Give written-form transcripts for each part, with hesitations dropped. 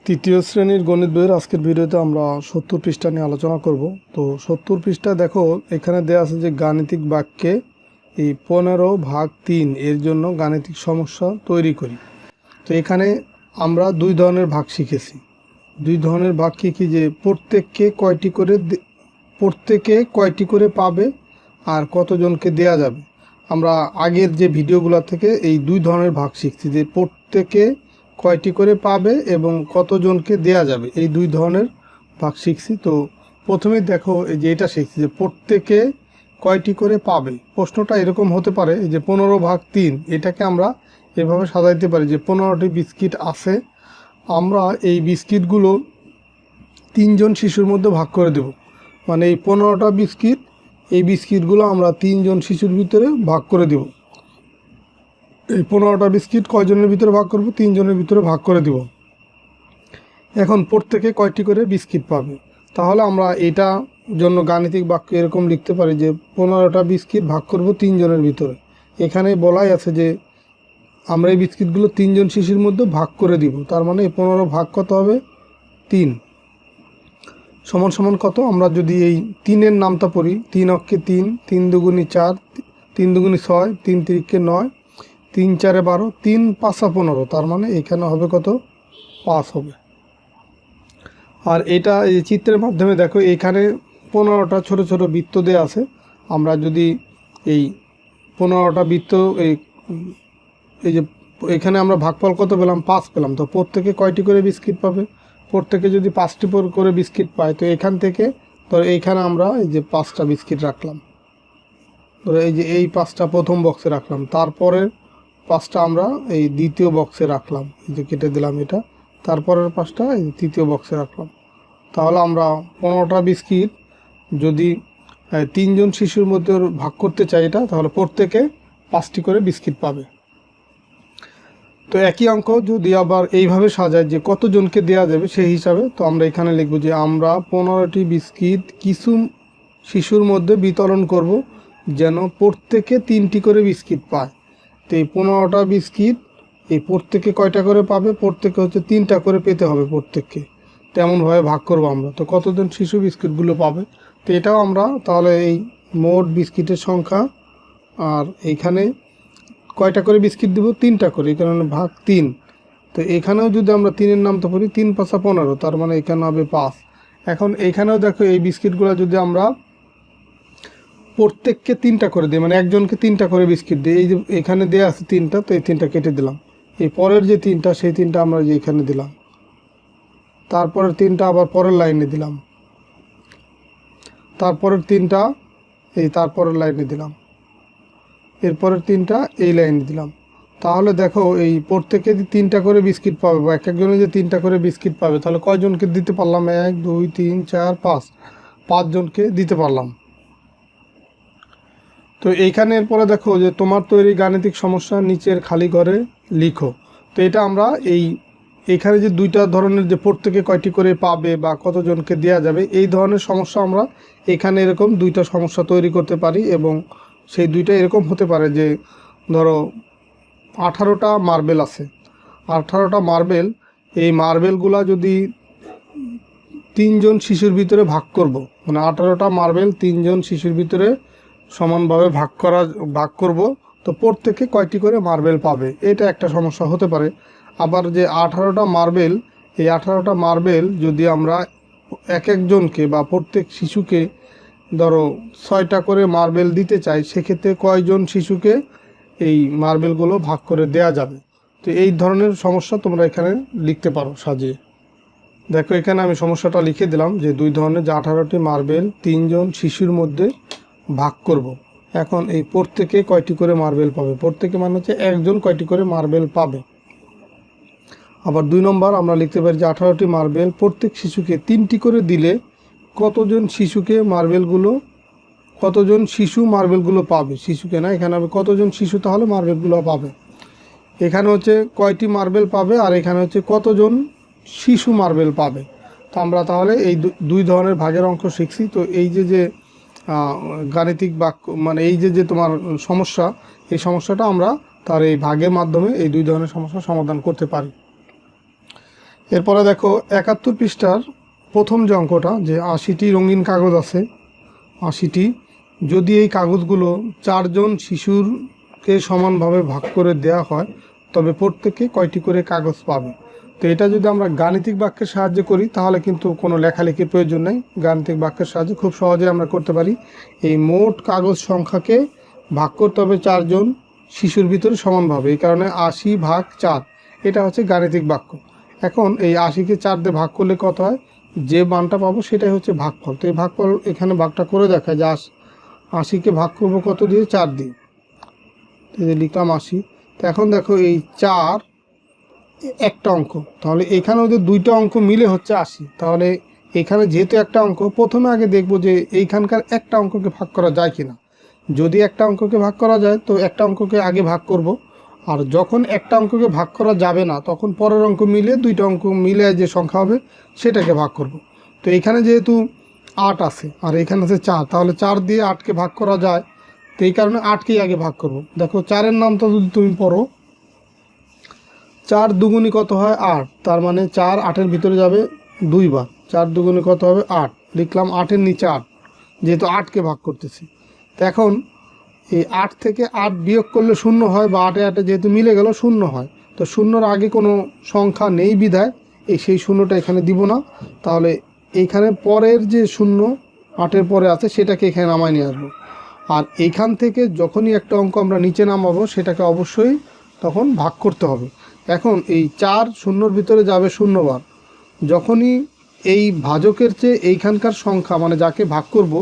তৃতীয় শ্রেণীর গণিত বইয়ের আজকের ভিডিওতে আমরা 70 পৃষ্ঠা নিয়ে আলোচনা করব। তো 70 পৃষ্ঠা দেখো, এখানে দেওয়া আছে যে গাণিতিক বাক্যে এই 15/3 এর জন্য গাণিতিক সমস্যা তৈরি করি। তো এখানে আমরা দুই ধরনের ভাগ শিখেছি। দুই ধরনের ভাগ কি যে প্রত্যেকে কয়টি করে পাবে আর কতজনকে দেয়া যাবে। আমরা আগের যে ভিডিওগুলো থেকে এই দুই ধরনের ভাগ শিখছি, যে প্রত্যেকে কয়টি করে পাবে এবং কতজনকে দেয়া যাবে, এই দুই ধরনের ভাগ শিখছি। তো প্রথমে দেখো, এই যে এটা শিখছি যে প্রত্যেকে কয়টি করে পাবে। প্রশ্নটা এরকম হতে পারে যে 15/3, এটাকে আমরা এভাবে সাজাইতে পারি যে 15টি বিস্কিট আছে, আমরা এই বিস্কিটগুলো 3 জন শিশুর মধ্যে ভাগ করে দেব। মানে এই 15টা বিস্কিট, এই বিস্কিটগুলো আমরা 3 জন শিশুর ভিতরে ভাগ করে দেব। এই 15টা বিস্কিট কয়জনের ভিতরে ভাগ করব? 3 জনের ভিতরে ভাগ করে দিব। এখন প্রত্যেকে কয়টি করে বিস্কিট পাবে, তাহলে আমরা এটা জন্য গাণিতিক বাক্য এরকম লিখতে পারি যে 15টা বিস্কিট ভাগ করব 3 জনের ভিতরে। এখানে বলাই আছে যে আমরা এই বিস্কিটগুলো 3 জন শিশুর মধ্যে ভাগ করে দিব। তার মানে এই 15 ভাগ কত হবে? 3 সমান সমান কত? আমরা যদি এই 3-এর নামটা পড়ি, 3 অক্ষে 3, 3 দুগুণে 4, 3 দুগুণে 6, 3 তিরিকে 9, 3 4 12, 3 5 15। তার মানে এখানে হবে কত? 5 হবে। আর এটা এই চিত্রের মাধ্যমে দেখো, এখানে 15টা ছোট ছোট বৃত্ত দেওয়া আছে। আমরা যদি এই 15টা বৃত্ত এই যে এখানে আমরা ভাগফল কত পেলাম? 5 পেলাম। তো প্রত্যেকে কয়টি করে বিস্কিট পাবে? প্রত্যেকে যদি 5টি করে বিস্কিট পায়, তো এখান থেকে ধরো এইখানে আমরা এই যে 5টা বিস্কিট রাখলাম, ধরো এই যে এই 5টা প্রথম বক্সে রাখলাম, তারপরে 5টা আমরা এই দ্বিতীয় বক্সে রাখলাম, এই যে কেটে দিলাম এটা, তারপরের 5টা এই তৃতীয় বক্সে রাখলাম। তাহলে আমরা 15টা বিস্কিট যদি 3 জন শিশুর মধ্যে ভাগ করতে চাই এটা, তাহলে প্রত্যেকে 5টি করে বিস্কিট পাবে। তো একই অঙ্ক যদি আবার এইভাবে সাজায় যে কতজনকে দেয়া যাবে সেই হিসাবে, তো আমরা এখানে লিখব যে আমরা 15টি বিস্কিট কিছু শিশুর মধ্যে বিতরণ করব যেন প্রত্যেকে 3টি করে বিস্কিট পায়। তো এই 15টা বিস্কিট এই প্রত্যেকে কয়টা করে পাবে? প্রত্যেকে হচ্ছে 3টা করে পেতে হবে প্রত্যেককে, তেমনভাবে ভাগ করব আমরা। তো কতজন শিশু বিস্কিটগুলো পাবে, তো এটাও আমরা তাহলে এই মোট বিস্কিটের সংখ্যা, আর এইখানে কয়টা করে বিস্কিট দেবো? 3টা করে, এই কারণে ভাগ 3। তো এখানেও যদি আমরা 3-এর নামটা পড়ি, 3 5 15, তার মানে এখানে হবে 5। এখন এইখানেও দেখো, এই বিস্কিটগুলো যদি আমরা প্রত্যেককে 3টা করে দিই, মানে একজনকে 3টা করে বিস্কিট দিই, এই যে এখানে দেওয়া আছে 3টা, তো এই 3টা কেটে দিলাম। এই পরের যে 3টা, সেই 3টা আমরা যে এখানে দিলাম, তারপরের 3টা আবার পরের লাইনে দিলাম, তারপরের 3টা এই তারপরের লাইনে দিলাম, এরপরের 3টা এই লাইনে দিলাম। তাহলে দেখো, এই প্রত্যেকে 3টা করে বিস্কিট পাবে, বা এক একজনে যে 3টা করে বিস্কিট পাবে, তাহলে কয়জনকে দিতে পারলাম? 1 2 3 4 5, 5 জনকে দিতে পারলাম। তো এইখানে এরপরে দেখো যে তোমার তৈরি গাণিতিক সমস্যা নিচের খালি ঘরে লিখো। তো এটা আমরা এইখানে যে দুইটা ধরনের, যে প্রত্যেকে কয়টি করে পাবে বা কতজনকে দেয়া যাবে, এই ধরনের সমস্যা আমরা এখানে এরকম দুইটা সমস্যা তৈরি করতে পারি। এবং সেই দুইটা এরকম হতে পারে যে ধরো 18টা মার্বেল আছে, 18টা মার্বেল, এই মার্বেলগুলা যদি 3 জন শিশুর ভিতরে ভাগ করব, মানে 18টা মার্বেল 3 জন শিশুর ভিতরে সমানভাবে ভাগ করব, তো প্রত্যেকে কয়টি করে মার্বেল পাবে, এটা একটা সমস্যা হতে পারে। আবার যে 18টা মার্বেল, এই 18টা মার্বেল যদি আমরা এক একজনকে বা প্রত্যেক শিশুকে ধরো 6টা করে মার্বেল দিতে চাই, সেক্ষেত্রে কয়জন শিশুকে এই মার্বেলগুলো ভাগ করে দেয়া যাবে। তো এই ধরনের সমস্যা তোমরা এখানে লিখতে পারো সাজিয়ে। দেখো, এখানে আমি সমস্যাটা লিখে দিলাম যে দুই ধরনের, যে 18টি মার্বেল 3 জন শিশুর মধ্যে ভাগ করব। এখন এই প্রত্যেকে কয়টি করে মার্বেল পাবে, প্রত্যেকে মানে হচ্ছে একজন কয়টি করে মার্বেল পাবে। আবার 2 নম্বর আমরা লিখতে পারি যে 18টি মার্বেল প্রত্যেক শিশুকে 3টি করে দিলে কতজন শিশু মার্বেলগুলো পাবে, শিশুকে না, এখানে হবে কতজন শিশু তাহলে মার্বেলগুলো পাবে। এখানে হচ্ছে কয়টি মার্বেল পাবে, আর এখানে হচ্ছে কতজন শিশু মার্বেল পাবে। তো আমরা তাহলে এই দুই ধরনের ভাগের অঙ্ক শিখছি। তো এই যে গাণিতিক বাক্য, মানে এই যে তোমার সমস্যা, এই সমস্যাটা আমরা তার এই ভাগের মাধ্যমে এই দুই ধরনের সমস্যার সমাধান করতে পারি। এরপরে দেখো 71 পৃষ্ঠার প্রথম যে অঙ্কটা, যে 80টি রঙিন কাগজ আছে, 80টি, যদি এই কাগজগুলো 4 জন শিশুরকে সমানভাবে ভাগ করে দেওয়া হয় তবে প্রত্যেকে কয়টি করে কাগজ পাবে। তো এটা যদি আমরা গাণিতিক বাক্যের সাহায্যে করি তাহলে কিন্তু কোনো লেখালেখির প্রয়োজন নেই, গাণিতিক বাক্যের সাহায্যে খুব সহজে আমরা করতে পারি। এই মোট কাগজ সংখ্যাকে ভাগ করতে হবে 4 জন শিশুর ভিতরে সমানভাবে, এই কারণে 80 ভাগ 4, এটা হচ্ছে গাণিতিক বাক্য। এখন এই 80কে 4 দিয়ে ভাগ করলে কত হয়, যে মানটা পাবো সেটাই হচ্ছে ভাগফল। তো এই ভাগফল এখানে ভাগটা করে দেখায় যে 80কে ভাগ করবো কত দিয়ে, 4 দিয়ে, লিখলাম 80। তো এখন দেখো এই 4 একটা অঙ্ক, তাহলে এখানে ওদের দুইটা অঙ্ক মিলে হচ্ছে 80। তাহলে এখানে যেহেতু একটা অঙ্ক, প্রথমে আগে দেখবো যে এইখানকার একটা অঙ্ককে ভাগ করা যায় কিনা। যদি একটা অঙ্ককে ভাগ করা যায় তো একটা অঙ্ককে আগে ভাগ করব, আর যখন একটা অঙ্ককে ভাগ করা যাবে না তখন পরের অঙ্ক মিলে, দুইটা অঙ্ক মিলে যে সংখ্যা হবে সেটাকে ভাগ করব। তো এখানে যেহেতু 8 আছে আর এখানে আছে 4, তাহলে 4 দিয়ে 8কে ভাগ করা যায়, তো এই কারণে 8কেই আগে ভাগ করব। দেখো 4-এর নামটা যদি তুমি পড়ো, 4 দুগুণি কত হয় 8, তার মানে 4 8-এর ভিতরে যাবে 2 বার, 4 দুগুণি কত হবে 8, লিখলাম 8-এর নিচে 8, যেহেতু 8কে ভাগ করতেছি। তো এখন এই 8 থেকে 8 বিয়োগ করলে 0 হয়, বা 8-এ 8-এ যেহেতু মিলে গেল 0 হয়। তো 0-র আগে কোনো সংখ্যা নেই বিধায় সেই 0টা এখানে দিব না। তাহলে এইখানে পরের যে 0 8-এর পরে আছে সেটাকে এখানে নামায় নিয়ে আসবো। আর এইখান থেকে যখনই একটা অঙ্ক আমরা নিচে নামাবো সেটাকে অবশ্যই তখন ভাগ করতে হবে। এখন এই 4 0-র ভিতরে যাবে 0 বার, যখনই এই ভাজকের চেয়ে এইখানকার সংখ্যা, মানে যাকে ভাগ করব,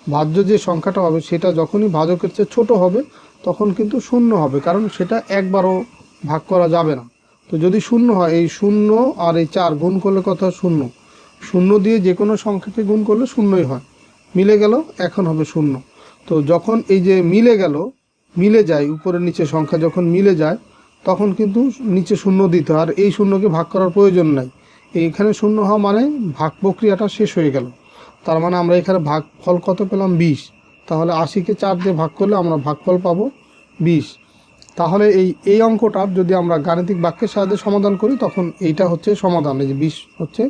ভাজ্য যে সংখ্যাটা হবে সেটা যখনই ভাজকের চেয়ে ছোট হবে তখন কিন্তু 0 হবে, কারণ সেটা একবারও ভাগ করা যাবে না। তো যদি 0 হয়, এই 0 আর এই 4 গুণ করলে কত হয় 0, 0 দিয়ে যে কোনো সংখ্যাকে গুণ করলে 0ই হয়, মিলে গেল, এখন হবে 0। তো যখন এই যে মিলে গেল, মিলে যায়, উপরের নিচে সংখ্যা যখন মিলে যায় তখন কিন্তু নিচে 0 দিতে হয়, আর এই 0কে ভাগ করার প্রয়োজন নাই। এইখানে 0 হওয়া মানে ভাগ প্রক্রিয়াটা শেষ হয়ে গেল। তার মানে আমরা এখানে ভাগফল কত পেলাম 20। তাহলে 80কে 4 দিয়ে ভাগ করলে আমরা ভাগফল পাবো 20। তাহলে এই অঙ্কটার যদি আমরা গাণিতিক বাক্যের সাহায্যে সমাধান করি তখন এইটা হচ্ছে সমাধান, এই যে 20 হচ্ছে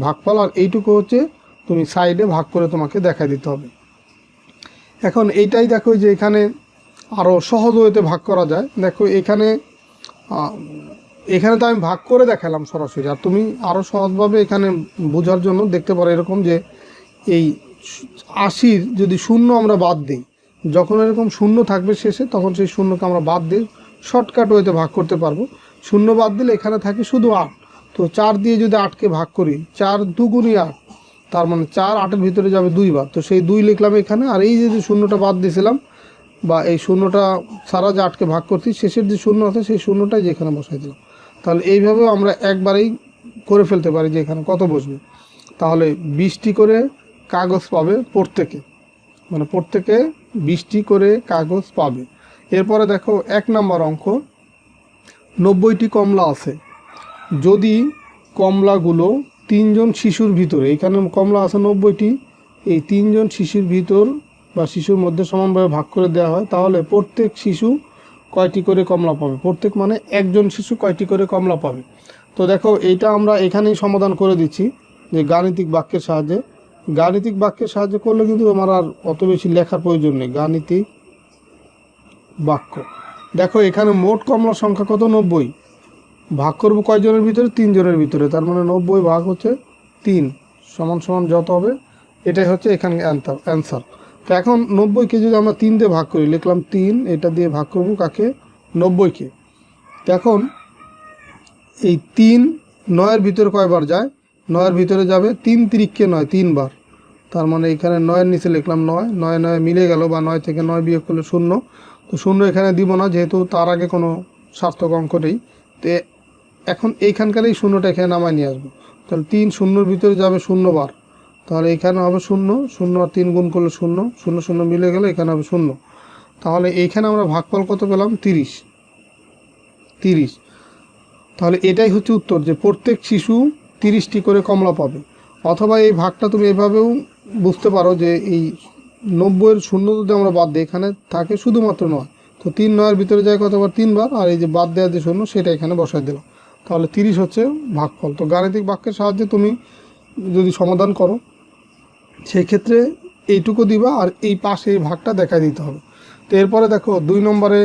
ভাগফল, আর এইটুকু হচ্ছে তুমি সাইডে ভাগ করে তোমাকে দেখাই দিতে হবে। এখন এইটাই দেখো যে এখানে আরও সহজ ওয়েতে ভাগ করা যায়। দেখো এখানে তো আমি ভাগ করে দেখালাম সরাসরি, আর তুমি আরও সহজভাবে এখানে বোঝার জন্য দেখতে পারো এরকম যে এই 80-র যদি 0 আমরা বাদ দিই, যখন এরকম 0 থাকবে শেষে তখন সেই 0কে আমরা বাদ দিয়ে শর্টকাট ওয়েতে ভাগ করতে পারবো। 0 বাদ দিলে এখানে থাকে শুধু 8। তো 4 দিয়ে যদি 8কে ভাগ করি, 4 দুগুণি 8, তার মানে 4 8-এর ভিতরে যাবে 2 বার, তো সেই 2 লিখলাম এখানে। আর এই যে 0টা বাদ দিয়েছিলাম, বা এই 0টা সারা যে 8কে ভাগ করছি, শেষের যে 0 আছে সেই 0টাই যেখানে বসাই দিলাম। তাহলে এইভাবেও আমরা একবারেই করে ফেলতে পারি যে এখানে কত বসবে। তাহলে 20টি করে কাগজ পাবে প্রত্যেকে, মানে প্রত্যেকে 20টি করে কাগজ পাবে। এরপরে দেখো 1 নম্বর অঙ্ক, 90টি কমলা আছে, যদি কমলাগুলো 3 জন শিশুর ভিতরে, এখানে কমলা আছে 90টি, এই 3 জন শিশুর ভিতর বা শিশুর মধ্যে সমানভাবে ভাগ করে দেওয়া হয়, তাহলে প্রত্যেক শিশু কয়টি করে কমলা পাবে, প্রত্যেক মানে একজন শিশু কয়টি করে কমলা পাবে। তো দেখো এইটা আমরা এখানেই সমাধান করে দিচ্ছি যে গাণিতিক বাক্যের সাহায্যে। গাণিতিক বাক্যের সাহায্যে করলে কিন্তু আমার আর অত বেশি লেখার প্রয়োজন নেই। গাণিতিক বাক্য, দেখো এখানে মোট কমলার সংখ্যা কত 90, ভাগ করব কয়জনের ভিতরে, 3 জনের ভিতরে, তার মানে 90 ভাগ হচ্ছে 3 সমান সমান যত হবে, এটাই হচ্ছে এখানে অ্যান্সার। তো এখন 90কে যদি আমরা 3 দিয়ে ভাগ করি, লিখলাম 3, এটা দিয়ে ভাগ করব কাকে, 90কে। তো এখন এই 3 9-এর ভিতরে কয়বার যায়, 9-এর ভিতরে যাবে 3 3কে 9 3 বার, তার মানে এখানে 9-এর নিচে লিখলাম 9, 9 9 মিলে গেল, বা 9 থেকে 9 বিয়োগ করলে 0। তো 0 এখানে দিব না, যেহেতু তার আগে কোনো সার্থক অঙ্ক নেই। তো এখন এইখানকার এই 0টা এখানে নামায় নিয়ে আসবো, তাহলে 3 0-এর ভিতরে যাবে 0 বার, তাহলে এখানে হবে 0 0 আর 3 গুণ করলে 0 0 0 মিলে গেলে এখানে হবে 0। তাহলে এইখানে আমরা ভাগফল কত পেলাম 30। তাহলে এটাই হচ্ছে উত্তর, যে প্রত্যেক শিশু 30টি করে কমলা পাবে। অথবা এই ভাগটা তুমি এভাবেও বুঝতে পারো যে এই 90-এর 0 যদি আমরা বাদ দিই, এখানে থাকে শুধুমাত্র 9, তো 3 9-এর ভিতরে যায় কতবার 3 বার, আর এই যে বাদ দেওয়ার যে 0 সেটা এখানে বসাই দিলাম। তাহলে 30 হচ্ছে ভাগফল। তো গাণিতিক বাক্যের সাহায্যে তুমি যদি সমাধান করো সেই ক্ষেত্রে এইটুকু দিবা আর এই পাশে এই ভাগটা দেখাই দিতে হবে। তো এরপরে দেখো 2 নম্বরে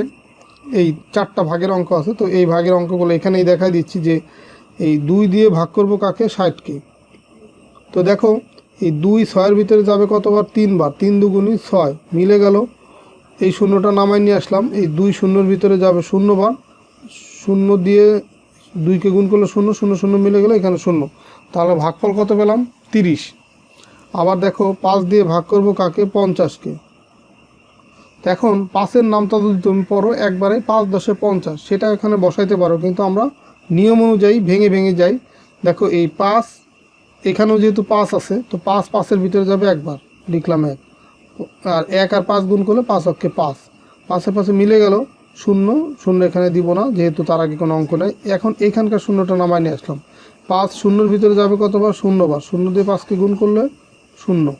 এই 4টা ভাগের অঙ্ক আছে। তো এই ভাগের অঙ্কগুলো এখানেই দেখাই দিচ্ছি যে এই 2 দিয়ে ভাগ করব কাকে, 60কে। তো দেখো এই 2 6-এর ভিতরে যাবে কতবার, 3 বার, 3 দুগুণী 6 মিলে গেল। এই শূন্যটা নামাই নিয়ে আসলাম, এই 2 শূন্যর ভিতরে যাবে 0 বার, 0 দিয়ে 2কে গুণ করলে 0, 0 0 মিলে গেল, এখানে 0। তাহলে ভাগফল কত পেলাম, 30। আবার দেখো 5 দিয়ে ভাগ করব কাকে, 50কে। এখন 5-এর নামটা যদি তুমি পড়ো একবারে 5 10 50 সেটা এখানে বসাইতে পারো, কিন্তু আমরা নিয়ম অনুযায়ী ভেঙে ভেঙে যাই। দেখো এই 5 এখানেও যেহেতু 5 আছে, তো 5 5-এর ভিতরে যাবে একবার, লিখলাম 1, আর 1 আর 5 গুণ করলে 5 অক্ষে 5, 5-এ 5-এ মিলে গেল 0, 0 এখানে দিব না যেহেতু তার আগে কোনো অঙ্ক নেই। এখন এখানকার শূন্যটা নামাই নিয়ে আসলাম, 5 0-এর ভিতরে যাবে কতবার, 0 বার, 0 দিয়ে 5কে গুণ করলে 0।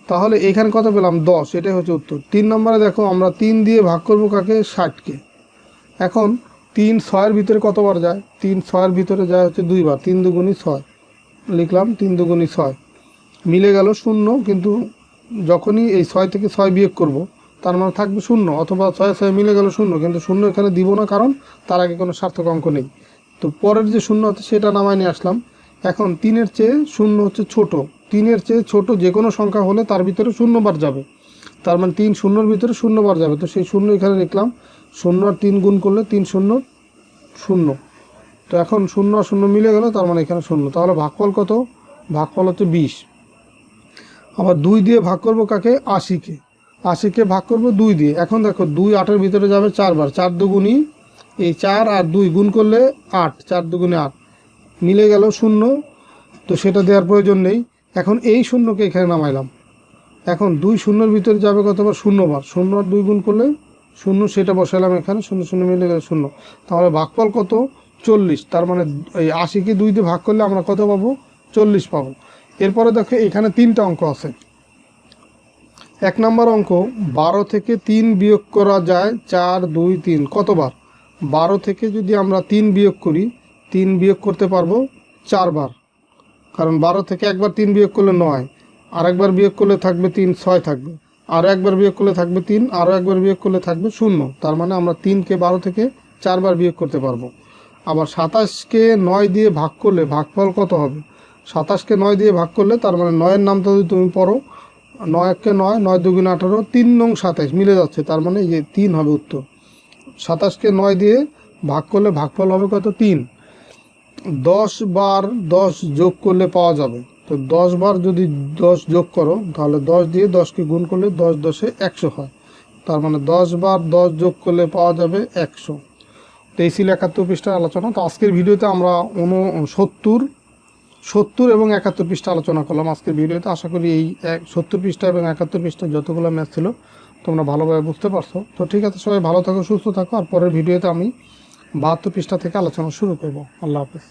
তাহলে এখানে কত পেলাম, 10। এটাই হচ্ছে উত্তর। 3 নম্বরে দেখো আমরা 3 দিয়ে ভাগ করব কাকে, 60কে। এখন 3 6-এর ভিতরে কতবার যায়, 3 6-এর ভিতরে যায় হচ্ছে 2 বার, 3 দুগুণী 6, লিখলাম 3 দুগুণী 6 মিলে গেল 0, কিন্তু যখনই এই 6 থেকে 6 বিয়োগ করব তার মানে থাকবে 0, অথবা 6 6 মিলে গেল 0, কিন্তু 0 এখানে দিব না কারণ তার আগে কোনো সার্থক অঙ্ক নেই। তো পরের যে 0 আছে সেটা নামায় নিয়ে আসলাম। এখন 3-এর চেয়ে 0 হচ্ছে ছোট, 3-এর চেয়ে ছোট যে কোনো সংখ্যা হলে তার ভিতরে 0 বার যাবে, তার মানে 3 0-এর ভিতরে 0 বার যাবে। তো সেই 0 এখানে লিখলাম, 0 আর 3 গুণ করলে 3 0 0। তো এখন 0 আর 0 মিলে গেল, তার মানে এখানে 0। তাহলে ভাগফল কত, ভাগফল হচ্ছে 20। আবার 2 দিয়ে ভাগ করব কাকে, 80কে। 80কে ভাগ করব 2 দিয়ে। এখন দেখো 2 8-এর ভিতরে যাবে 4 বার, 4 দুগুণী এই 4 আর 2 গুণ করলে 8, 4 দুগুণী 8 মিলে গেল 0, তো সেটা দেওয়ার প্রয়োজন নেই। এখন এই 0কে এখানে নামাইলাম। এখন 2 0-এর ভিতরে যাবে কতবার, 0 বার, 0 আর 2 গুণ করলে 0, সেটা বসালাম এখানে, 0 0 মিলে গেল 0। তাহলে ভাগফল কত, 40। তার মানে এই 80কে 2 দিয়ে ভাগ করলে আমরা কত পাবো, 40 পাবো। এরপরে দেখো এখানে 3টা অঙ্ক আছে। 1 নম্বর অঙ্ক, 12 থেকে 3 বিয়োগ করা যায় 4 2 3 কতবার। 12 থেকে যদি আমরা 3 বিয়োগ করি, 3 বিয়োগ করতে পারবো 4 বার, কারণ 12 থেকে একবার 3 বিয়োগ করলে 9, আর একবার বিয়োগ করলে থাকবে 3 6 থাকবে, আরও একবার বিয়োগ করলে থাকবে 3, আরও একবার বিয়োগ করলে থাকবে 0। তার মানে আমরা 3কে 12 থেকে 4 বার বিয়োগ করতে পারবো। আবার 27কে 9 দিয়ে ভাগ করলে ভাগফল কত হবে, 27কে 9 দিয়ে ভাগ করলে তার মানে 9-এর নামটা যদি তুমি পড়ো, 9 1 9, 9 2 18, 3 9 27 মিলে যাচ্ছে, তার মানে এই যে 3 হবে উত্তর। 27কে 9 দিয়ে ভাগ করলে ভাগফল হবে কত, 3। 10 বার 10 যোগ করলে পাওয়া যাবে। তো 10 বার যদি 10 যোগ করো তাহলে 10 দিয়ে 10কে গুণ করলে 10 10-এ 100 হয়, তার মানে 10 বার 10 যোগ করলে পাওয়া যাবে 100। তো এই ছিল 71 পৃষ্ঠার আলোচনা। তো আজকের ভিডিওতে আমরা 70 এবং 71 পৃষ্ঠা আলোচনা করলাম আজকের ভিডিওতে। আশা করি এই 70 পৃষ্ঠা এবং 71 পৃষ্ঠা যতগুলো ম্যাথ ছিল তোমরা ভালোভাবে বুঝতে পারছো। তো ঠিক আছে, সবাই ভালো থাকো, সুস্থ থাকো, আর পরের ভিডিওতে আমি 72 পৃষ্ঠা থেকে আলোচনা শুরু করব। আল্লাহ হাফেজ।